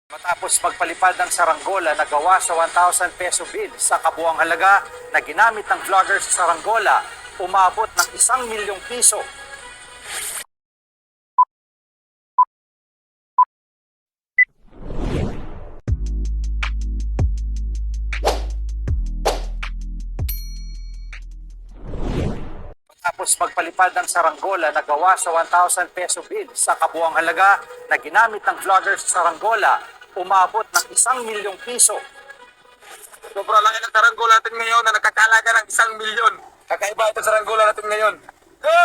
Matapos magpalipad ng saranggola na gawa sa 1,000 peso bill sa kabuang halaga na ginamit ng vlogger sa saranggola, umabot ng 1,000,000 piso. Matapos magpalipad ng saranggola na gawa sa 1,000 peso bill sa kabuang halaga na ginamit ng vlogger sa saranggola, umabot ng 1,000,000 piso. Sobrang laki ng saranggola natin ngayon na nagkakalaga ng 1,000,000. Kakaiba ito saranggola natin ngayon. Go!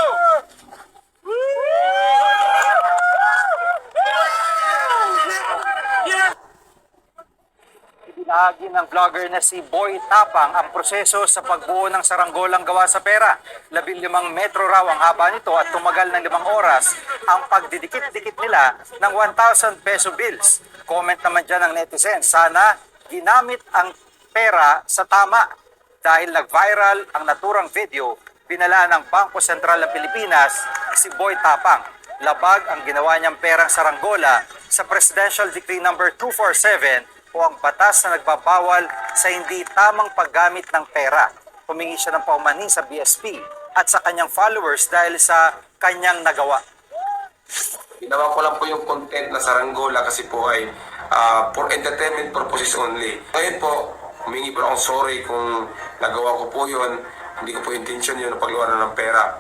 Ibinahagi ng vlogger na si Boy Tapang ang proseso sa pagbuo ng saranggolang gawa sa pera. 15 metro raw ang haba nito at tumagal ng 5 oras ang pagdidikit-dikit nila ng 1,000 peso bills. Comment naman dyan ng netizens, sana ginamit ang pera sa tama. Dahil nag-viral ang naturang video, binala ng Bangko Sentral ng Pilipinas si Boy Tapang. Labag ang ginawa niyang perang saranggola sa Presidential Decree No. 247 o ang batas na nagbabawal sa hindi tamang paggamit ng pera. Humingi siya ng paumanhin sa BSP at sa kanyang followers dahil sa kanyang nagawa. Ginawa ko lang po yung content na saranggola kasi po ay for entertainment purposes only. Ngayon po, humingi po akong sorry kung nagawa ko po yun. Hindi ko po intention yun na pagluwanan ng pera.